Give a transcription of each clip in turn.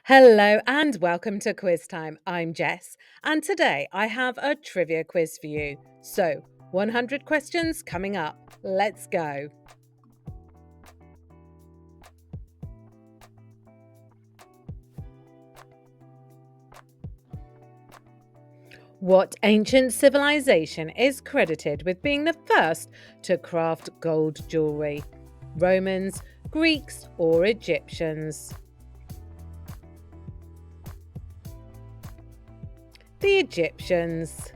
Hello and welcome to Quiz Time. I'm Jess, and today I have a trivia quiz for you. So, 100 questions coming up. Let's go. What ancient civilization is credited with being the first to craft gold jewellery? Romans, Greeks, or Egyptians? The Egyptians.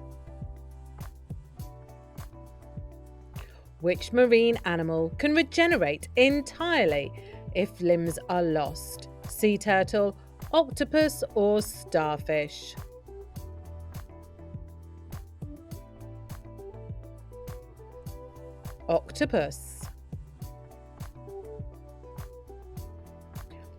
Which marine animal can regenerate entirely if limbs are lost? Sea turtle, octopus, or starfish? Octopus.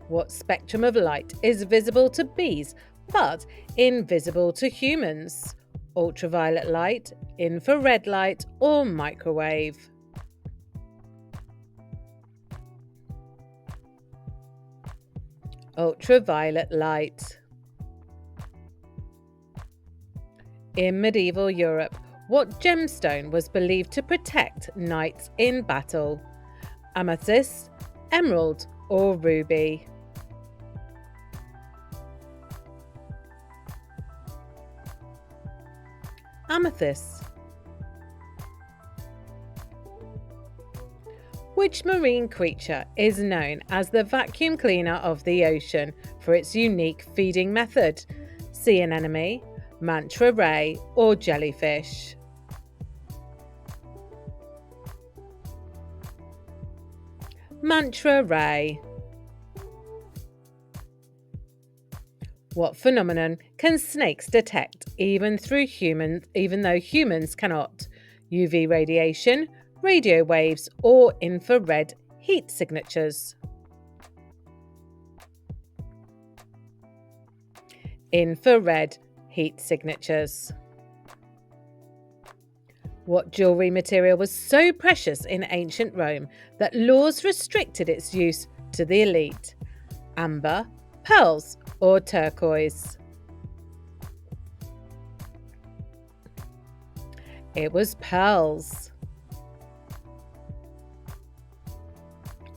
What spectrum of light is visible to bees but invisible to humans? Ultraviolet light, infrared light, or microwave? Ultraviolet light. In medieval Europe, what gemstone was believed to protect knights in battle? Amethyst, emerald, or ruby? Amethyst. Which marine creature is known as the vacuum cleaner of the ocean for its unique feeding method? Sea anemone, manta ray, or jellyfish? Manta ray. What phenomenon can snakes detect even though humans cannot? UV radiation, radio waves, or infrared heat signatures? Infrared heat signatures. What jewellery material was so precious in ancient Rome that laws restricted its use to the elite? Amber, pearls, or turquoise? It was pearls.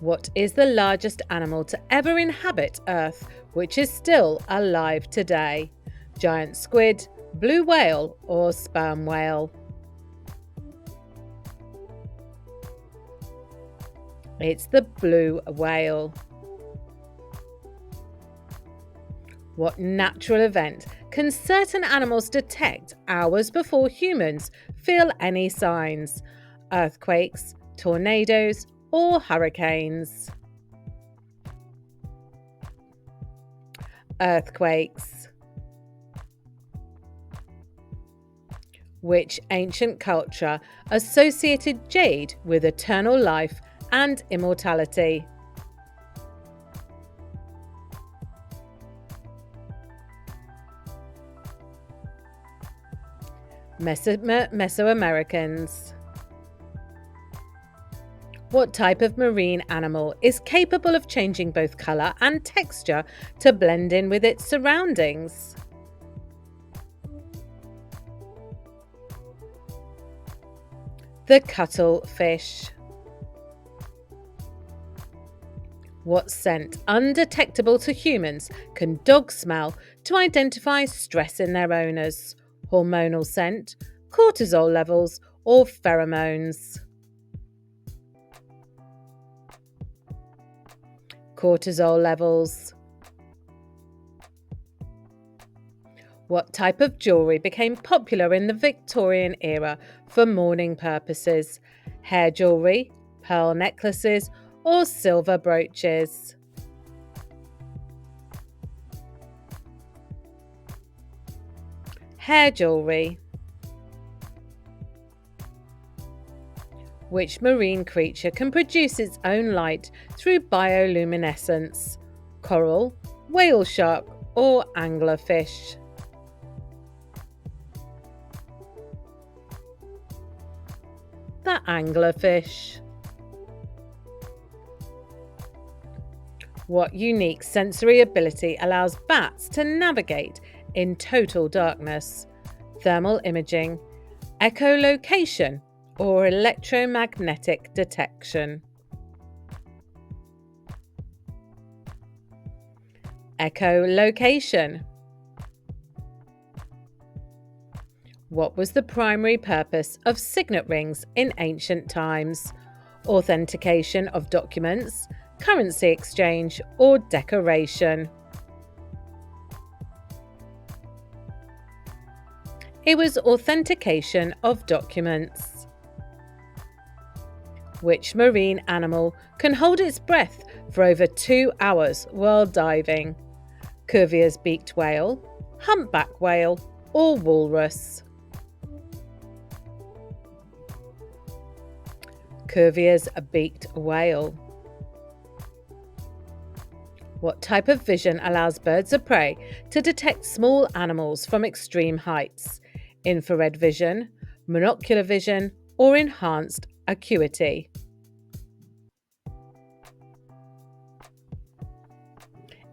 What is the largest animal to ever inhabit Earth, which is still alive today? Giant squid, blue whale, or sperm whale? It's the blue whale. What natural event can certain animals detect hours before humans feel any signs? Earthquakes, tornadoes, or hurricanes? Earthquakes. Which ancient culture associated jade with eternal life and immortality? Mesoamericans. What type of marine animal is capable of changing both colour and texture to blend in with its surroundings? The cuttlefish. What scent, undetectable to humans, can dogs smell to identify stress in their owners? Hormonal scent, cortisol levels, or pheromones? Cortisol levels. What type of jewellery became popular in the Victorian era for mourning purposes? Hair jewellery, pearl necklaces, or silver brooches? Hair jewellery. Which marine creature can produce its own light through bioluminescence? Coral, whale shark, or anglerfish? The anglerfish. What unique sensory ability allows bats to navigate in total darkness? Thermal imaging, echolocation, or electromagnetic detection? Echolocation. What was the primary purpose of signet rings in ancient times? Authentication of documents, currency exchange, or decoration? It was authentication of documents. Which marine animal can hold its breath for over 2 hours while diving? Cuvier's beaked whale, humpback whale, or walrus? Cuvier's beaked whale. What type of vision allows birds of prey to detect small animals from extreme heights? Infrared vision, monocular vision, or enhanced acuity?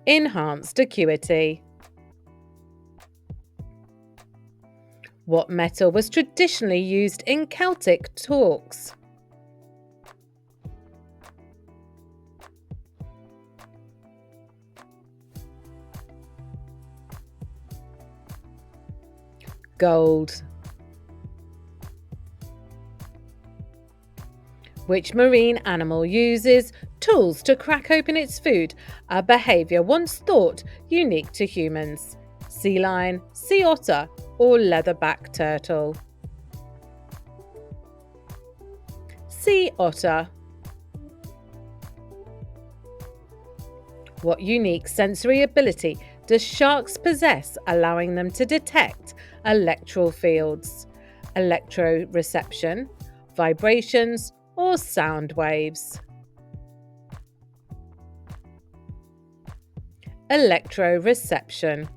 Enhanced acuity. What metal was traditionally used in Celtic talks? Gold. Which marine animal uses tools to crack open its food, a behaviour once thought unique to humans? Sea lion, sea otter, or leatherback turtle? Sea otter. What unique sensory ability does sharks possess, allowing them to detect electral fields? Electroreception, vibrations, or sound waves? Electroreception.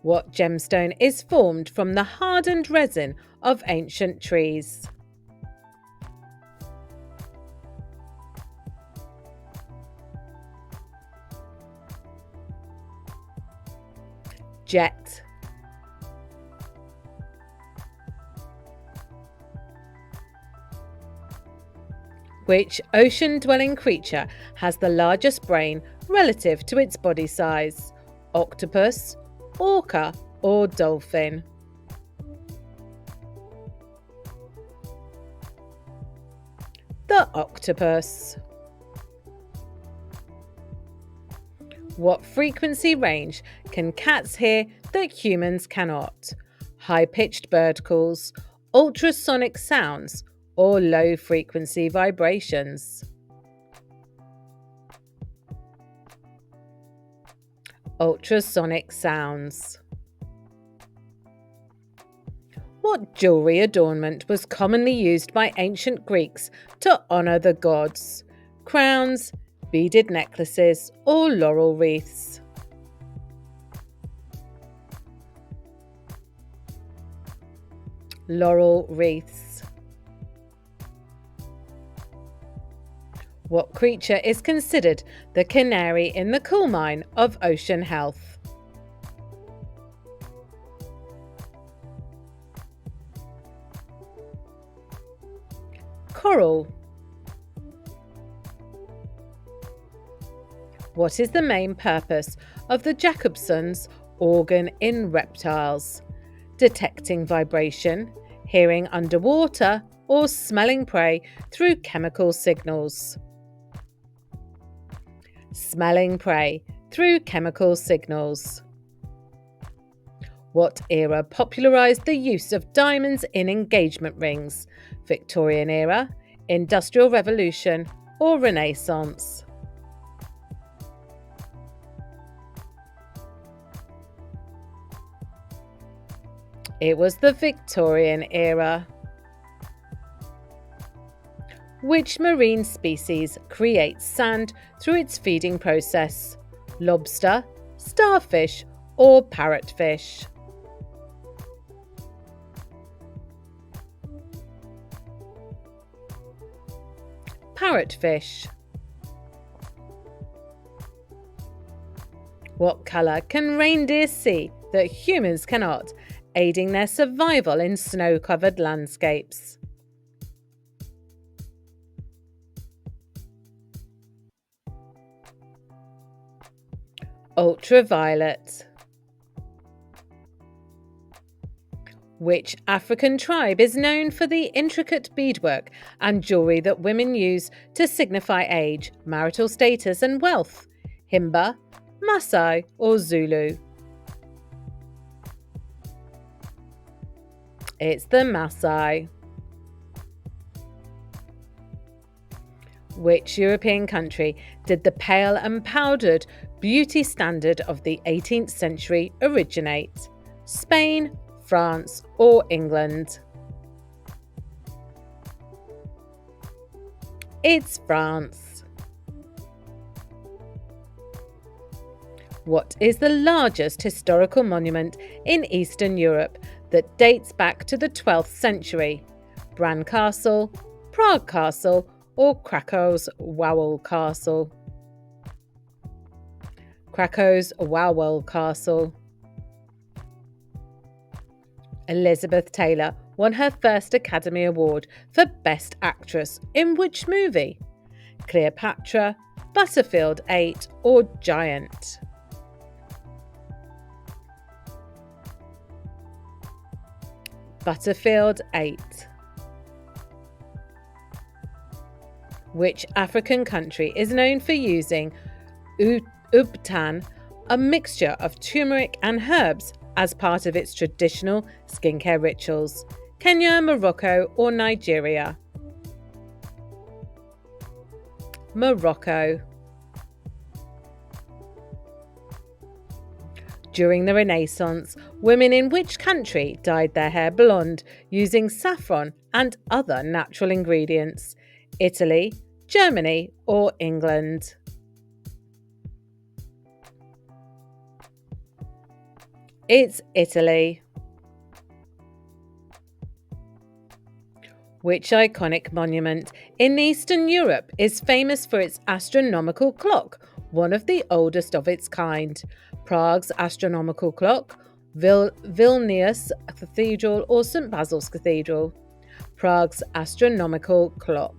What gemstone is formed from the hardened resin of ancient trees? Jet. Which ocean-dwelling creature has the largest brain relative to its body size? Octopus, orca, or dolphin? The octopus. What frequency range can cats hear that humans cannot? High-pitched bird calls, ultrasonic sounds, or low-frequency vibrations? Ultrasonic sounds. What jewellery adornment was commonly used by ancient Greeks to honour the gods? Crowns, beaded necklaces, or laurel wreaths? Laurel wreaths. What creature is considered the canary in the coal mine of ocean health? Coral. What is the main purpose of the Jacobson's organ in reptiles? Detecting vibration, hearing underwater, or smelling prey through chemical signals? Smelling prey through chemical signals. What era popularised the use of diamonds in engagement rings? Victorian era, Industrial Revolution, or Renaissance? It was the Victorian era. Which marine species creates sand through its feeding process? Lobster, starfish, or parrotfish? Parrotfish. What colour can reindeer see that humans cannot, aiding their survival in snow-covered landscapes? Ultraviolet. Which African tribe is known for the intricate beadwork and jewellery that women use to signify age, marital status and wealth? Himba, Maasai or Zulu? It's the Maasai. Which European country did the pale and powdered beauty standard of the 18th century originate? Spain, France or England? It's France. What is the largest historical monument in Eastern Europe that dates back to the 12th century? Bran Castle, Prague Castle or Krakow's Wawel Castle? Krakow's Wawel Castle. Elizabeth Taylor won her first Academy Award for Best Actress in which movie? Cleopatra, Butterfield 8 or Giant? Butterfield 8. Which African country is known for using ubtan, a mixture of turmeric and herbs, as part of its traditional skincare rituals? Kenya, Morocco or Nigeria? Morocco. During the Renaissance, women in which country dyed their hair blonde using saffron and other natural ingredients? Italy, Germany or England? It's Italy. Which iconic monument in Eastern Europe is famous for its astronomical clock, one of the oldest of its kind? Prague's astronomical clock, Vilnius Cathedral or St Basil's Cathedral? Prague's astronomical clock.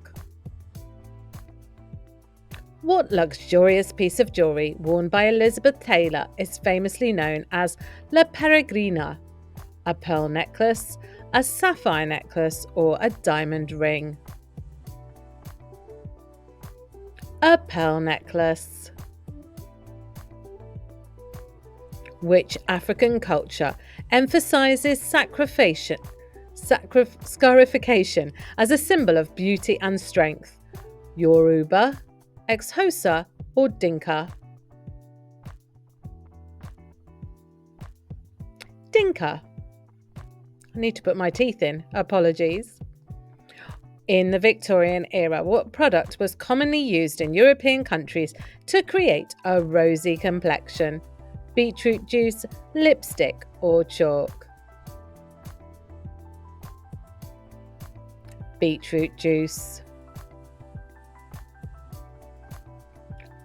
What luxurious piece of jewellery worn by Elizabeth Taylor is famously known as La Peregrina? A pearl necklace, a sapphire necklace or a diamond ring? A pearl necklace. Which African culture emphasises scarification as a symbol of beauty and strength? Yoruba, Xhosa or Dinka? Dinka. I need to put my teeth in. Apologies. In the Victorian era, what product was commonly used in European countries to create a rosy complexion? Beetroot juice, lipstick or chalk? Beetroot juice.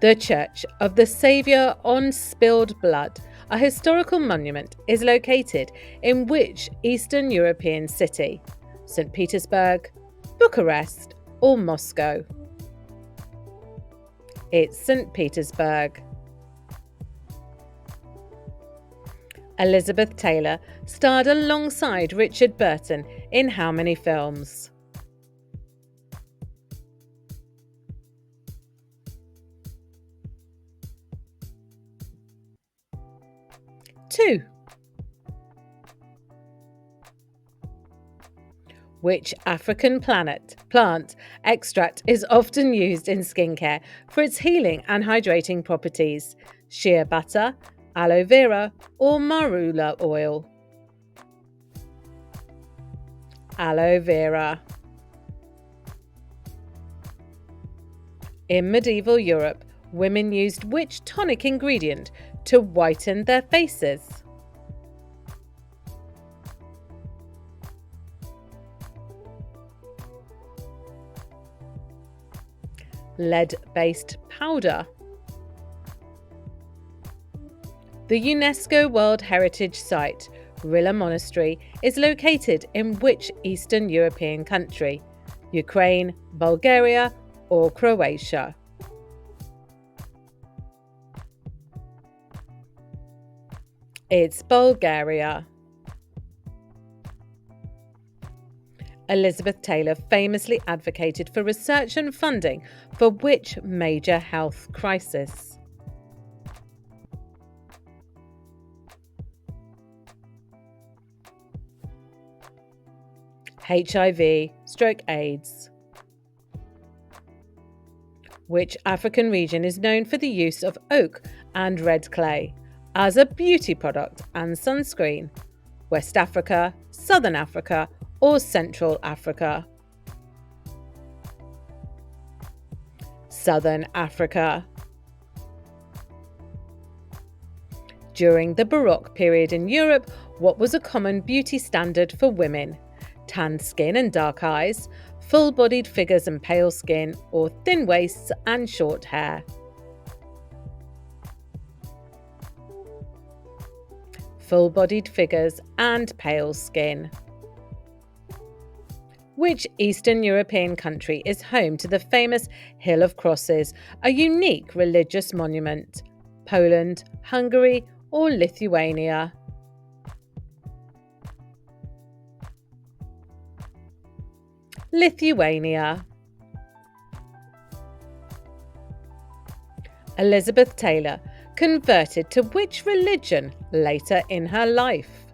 The Church of the Saviour on Spilled Blood, a historical monument, is located in which Eastern European city? St. Petersburg, Bucharest or Moscow? It's St. Petersburg. Elizabeth Taylor starred alongside Richard Burton in how many films? 2. Which African plant extract is often used in skincare for its healing and hydrating properties? Shea butter, aloe vera or marula oil? Aloe vera. In medieval Europe, women used which tonic ingredient to whiten their faces? Lead-based powder. The UNESCO World Heritage Site, Rila Monastery, is located in which Eastern European country? Ukraine, Bulgaria, or Croatia? It's Bulgaria. Elizabeth Taylor famously advocated for research and funding for which major health crisis? HIV/AIDS. Which African region is known for the use of oak and red clay as a beauty product and sunscreen? West Africa, Southern Africa, or Central Africa? Southern Africa. During the Baroque period in Europe, what was a common beauty standard for women? Tanned skin and dark eyes, full-bodied figures and pale skin, or thin waists and short hair? Full-bodied figures and pale skin. Which Eastern European country is home to the famous Hill of Crosses, a unique religious monument? Poland, Hungary, or Lithuania? Lithuania. Elizabeth Taylor converted to which religion later in her life?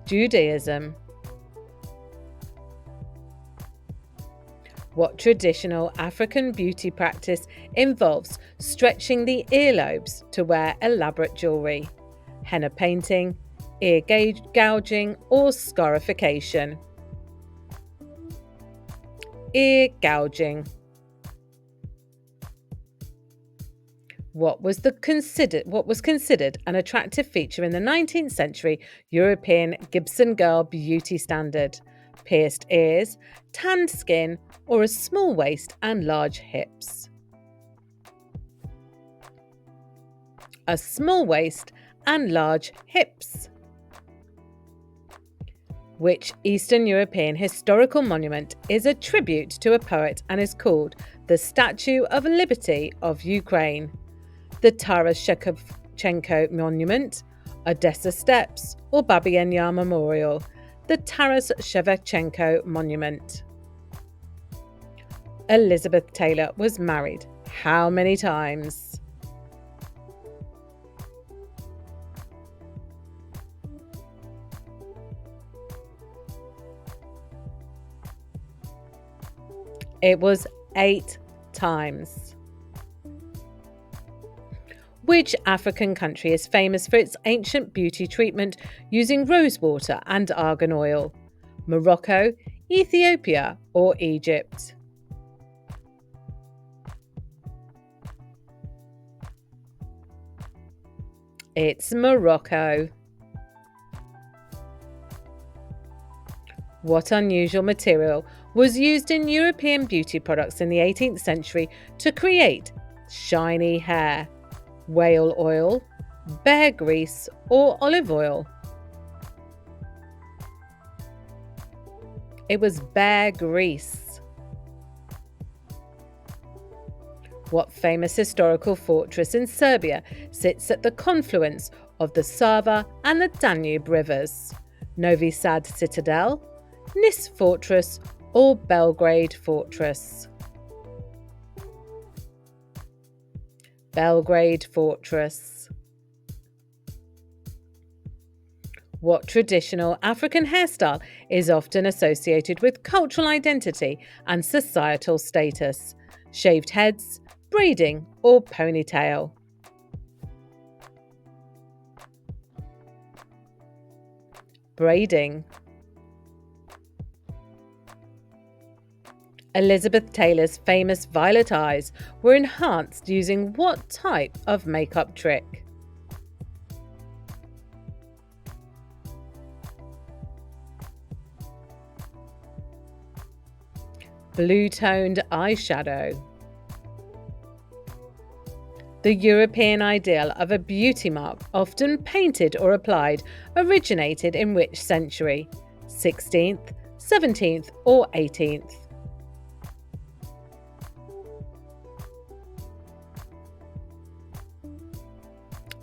Judaism. What traditional African beauty practice involves stretching the earlobes to wear elaborate jewellery? Henna painting, ear gouging, or scarification? Ear gouging. What was considered an attractive feature in the 19th century European Gibson girl beauty standard? Pierced ears, tanned skin, or a small waist and large hips? A small waist and large hips. Which Eastern European historical monument is a tribute to a poet and is called the Statue of Liberty of Ukraine? The Taras Shevchenko Monument, Odessa Steps, or Babi Yar Memorial? The Taras Shevchenko Monument. Elizabeth Taylor was married how many times? It was 8 times. Which African country is famous for its ancient beauty treatment using rose water and argan oil? Morocco, Ethiopia, or Egypt? It's Morocco. What unusual material was used in European beauty products in the 18th century to create shiny hair? Whale oil, bear grease, or olive oil? It was bear grease. What famous historical fortress in Serbia sits at the confluence of the Sava and the Danube rivers? Novi Sad Citadel, Nis Fortress, or Belgrade Fortress? Belgrade Fortress. What traditional African hairstyle is often associated with cultural identity and societal status? Shaved heads, braiding, or ponytail? Braiding. Elizabeth Taylor's famous violet eyes were enhanced using what type of makeup trick? Blue-toned eyeshadow. The European ideal of a beauty mark, often painted or applied, originated in which century? 16th, 17th, or 18th?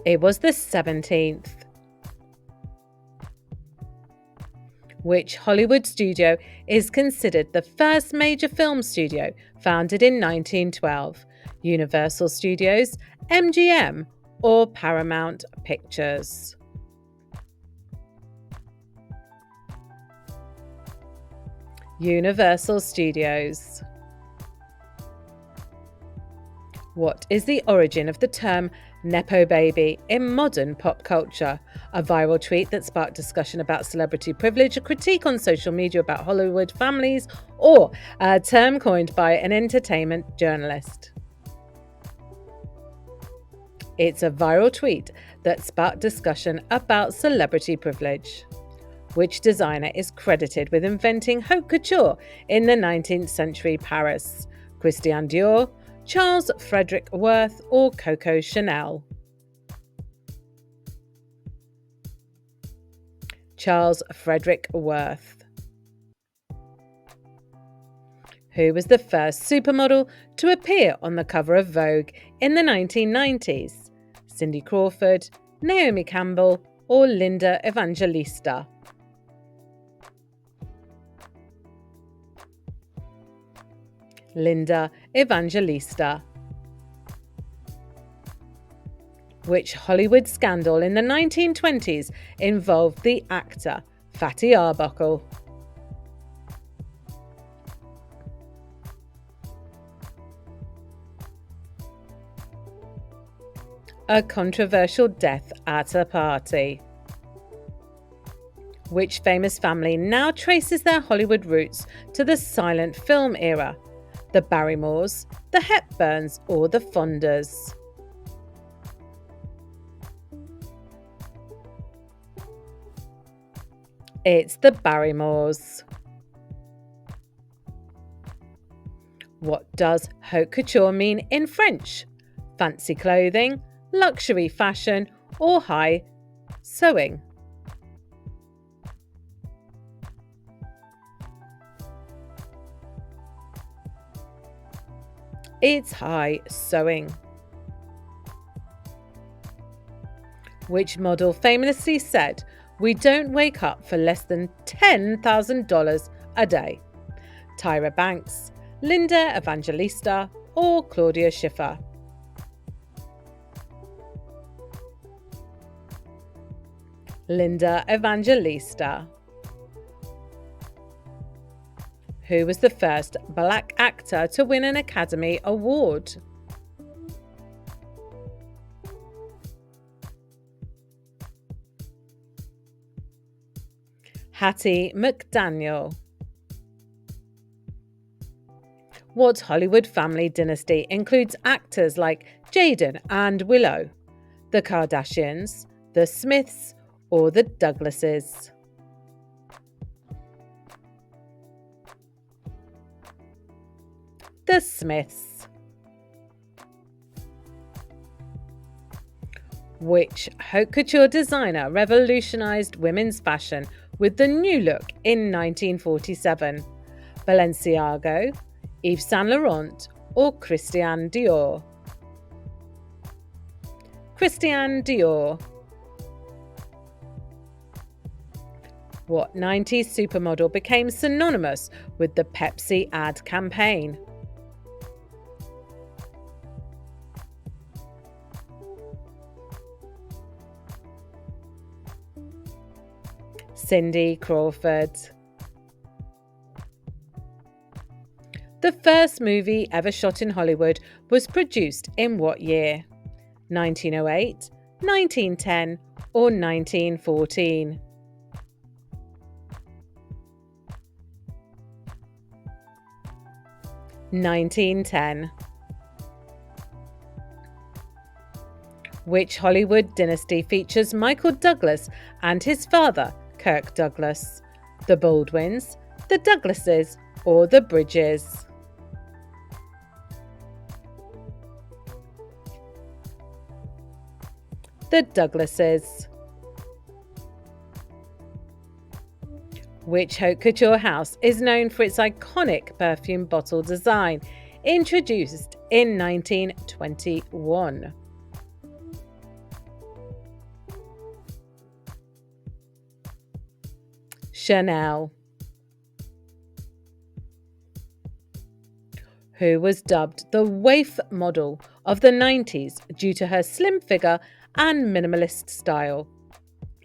It was the 17th. Which Hollywood studio is considered the first major film studio, founded in 1912? Universal Studios, MGM, or Paramount Pictures? Universal Studios. What is the origin of the term Nepo baby in modern pop culture? A viral tweet that sparked discussion about celebrity privilege, a critique on social media about Hollywood families, or a term coined by an entertainment journalist? It's a viral tweet that sparked discussion about celebrity privilege. Which designer is credited with inventing haute couture in the 19th century Paris? Christian Dior, Charles Frederick Worth, or Coco Chanel? Charles Frederick Worth. Who was the first supermodel to appear on the cover of Vogue in the 1990s? Cindy Crawford, Naomi Campbell, or Linda Evangelista? Linda Evangelista. Which Hollywood scandal in the 1920s involved the actor Fatty Arbuckle? A controversial death at a party. Which famous family now traces their Hollywood roots to the silent film era? The Barrymores, the Hepburns, or the Fondas? It's the Barrymores. What does haute couture mean in French? Fancy clothing, luxury fashion, or high sewing? It's high sewing. Which model famously said, "We don't wake up for less than $10,000 a day"? Tyra Banks, Linda Evangelista, or Claudia Schiffer? Linda Evangelista. Who was the first black actor to win an Academy Award? Hattie McDaniel. What Hollywood family dynasty includes actors like Jaden and Willow? The Kardashians, the Smiths, or the Douglases? The Smiths. Which haute couture designer revolutionized women's fashion with the new look in 1947? Balenciaga, Yves Saint Laurent, or Christian Dior? Christian Dior. What 90s supermodel became synonymous with the Pepsi ad campaign? Cindy Crawford. The first movie ever shot in Hollywood was produced in what year? 1908, 1910, or 1914? 1910. Which Hollywood dynasty features Michael Douglas and his father, Kirk Douglas? The Baldwins, the Douglases, or the Bridges? The Douglases. Which haute couture house is known for its iconic perfume bottle design, introduced in 1921? Chanel. Who was dubbed the waif model of the 90s due to her slim figure and minimalist style?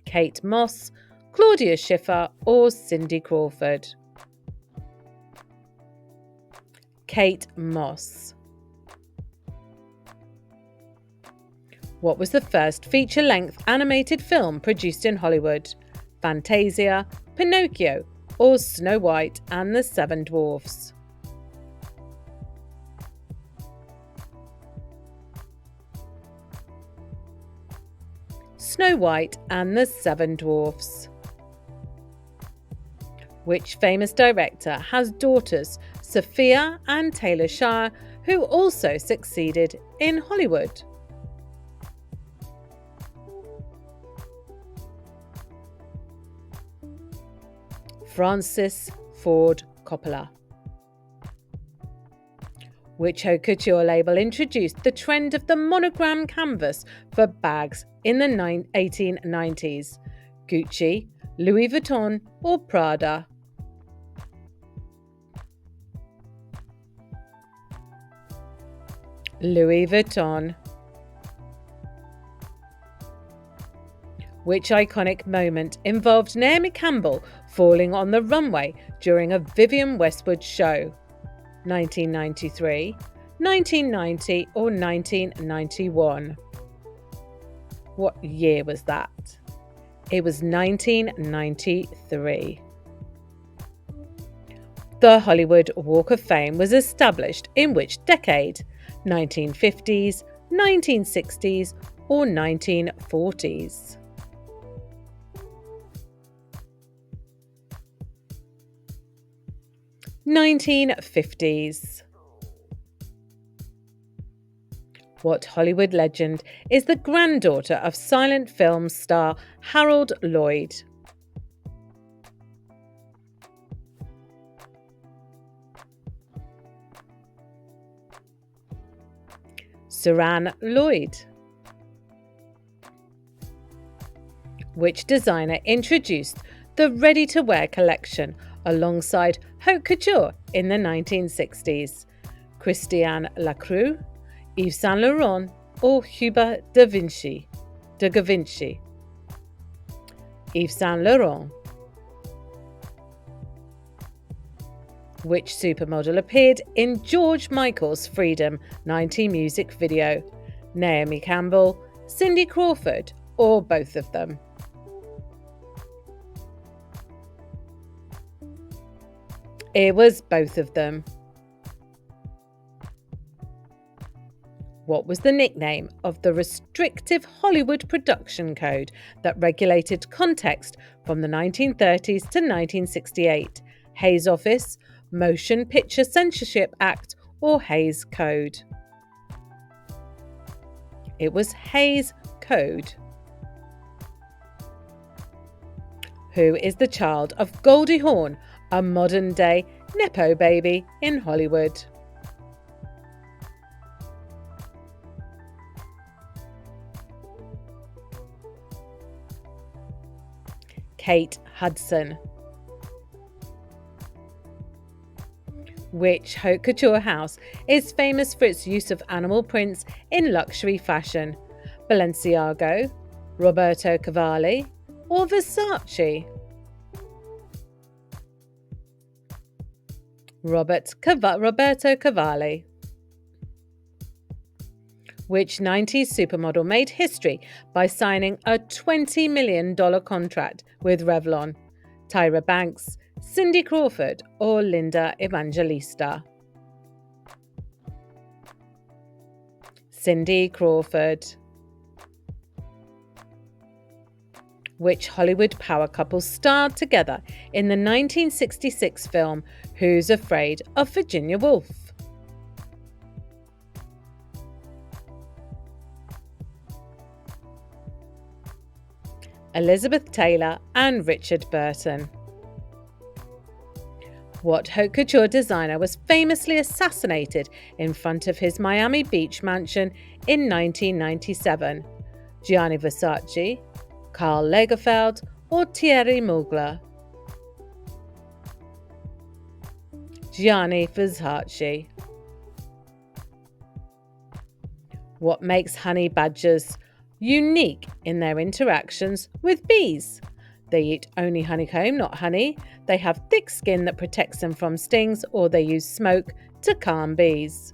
Kate Moss, Claudia Schiffer, or Cindy Crawford? Kate Moss. What was the first feature-length animated film produced in Hollywood? Fantasia, Pinocchio, or Snow White and the Seven Dwarfs? Snow White and the Seven Dwarfs. Which famous director has daughters Sophia and Taylor Shire, who also succeeded in Hollywood? Francis Ford Coppola. Which haute couture label introduced the trend of the monogram canvas for bags in the 1890s? Gucci, Louis Vuitton, or Prada? Louis Vuitton. Which iconic moment involved Naomi Campbell falling on the runway during a Vivienne Westwood show? 1993, 1990, or 1991? What year was that? It was 1993. The Hollywood Walk of Fame was established in which decade? 1950s, 1960s, or 1940s? 1950s. What Hollywood legend is the granddaughter of silent film star Harold Lloyd? Saran Lloyd. Which designer introduced the ready-to-wear collection alongside haute couture in the 1960s? Christian Lacroix, Yves Saint Laurent, or Hubert da Vinci? Yves Saint Laurent. Which supermodel appeared in George Michael's Freedom 90 music video? Naomi Campbell, Cindy Crawford, or both of them? It was both of them. What was the nickname of the restrictive Hollywood production code that regulated context from the 1930s to 1968? Hays Office, Motion Picture Censorship Act, or Hays Code? It was Hays Code. Who is the child of Goldie Hawn, a modern-day Nepo baby in Hollywood? Kate Hudson. Which haute couture house is famous for its use of animal prints in luxury fashion? Balenciaga, Roberto Cavalli, or Versace? Roberto Cavalli. Which 90s supermodel made history by signing a $20 million contract with Revlon? Tyra Banks, Cindy Crawford, or Linda Evangelista? Cindy Crawford. Which Hollywood power couple starred together in the 1966 film Who's Afraid of Virginia Woolf? Elizabeth Taylor and Richard Burton. What haute couture designer was famously assassinated in front of his Miami Beach mansion in 1997? Gianni Versace, Karl Lagerfeld, or Thierry Mugler? Gianni Versace. What makes honey badgers unique in their interactions with bees? They eat only honeycomb, not honey. They have thick skin that protects them from stings, or they use smoke to calm bees.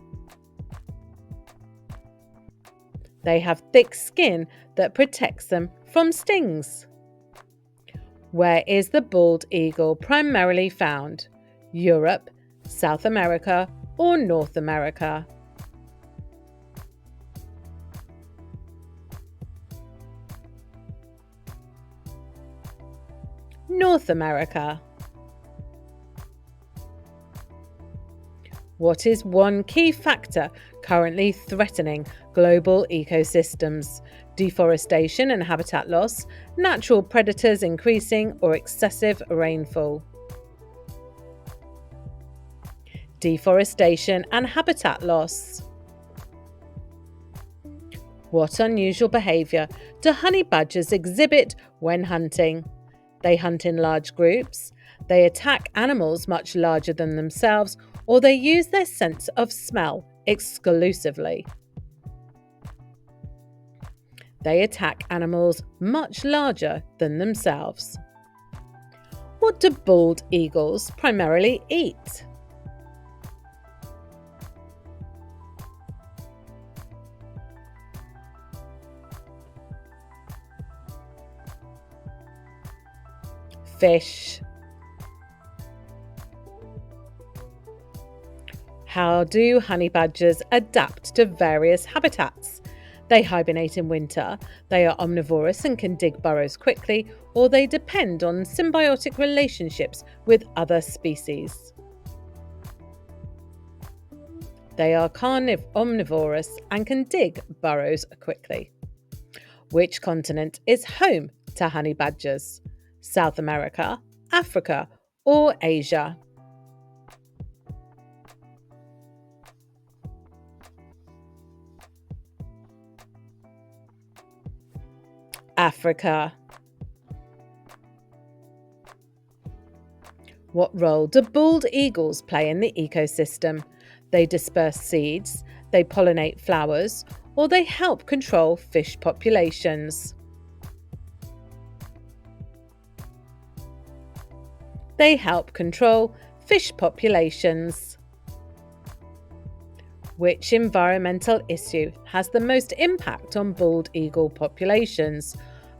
They have thick skin that protects them from stings. Where is the bald eagle primarily found? Europe, South America, or North America? North America. What is one key factor currently threatening global ecosystems? Deforestation and habitat loss, natural predators increasing, or excessive rainfall? Deforestation and habitat loss. What unusual behaviour do honey badgers exhibit when hunting? They hunt in large groups, they attack animals much larger than themselves, or they use their sense of smell exclusively. They attack animals much larger than themselves. What do bald eagles primarily eat? Fish. How do honey badgers adapt to various habitats? They hibernate in winter, they are omnivorous and can dig burrows quickly, or they depend on symbiotic relationships with other species. They are omnivorous and can dig burrows quickly. Which continent is home to honey badgers? South America, Africa, or Asia? Africa. What role do bald eagles play in the ecosystem? They disperse seeds, they pollinate flowers, or they help control fish populations. They help control fish populations. Which environmental issue has the most impact on bald eagle populations?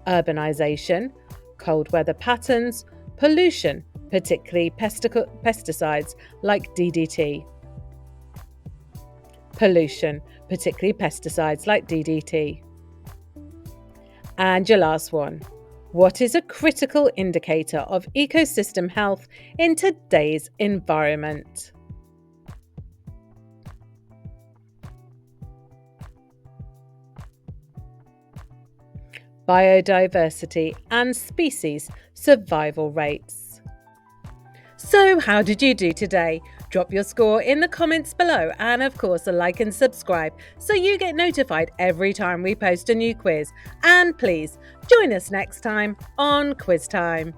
Urbanisation, cold weather patterns, pollution, particularly pesticides like DDT. Pollution, particularly pesticides like DDT. And your last one. What is a critical indicator of ecosystem health in today's environment? Biodiversity and species survival rates. So, how did you do today? Drop your score in the comments below, and of course a like and subscribe so you get notified every time we post a new quiz. And please join us next time on Quiz Time.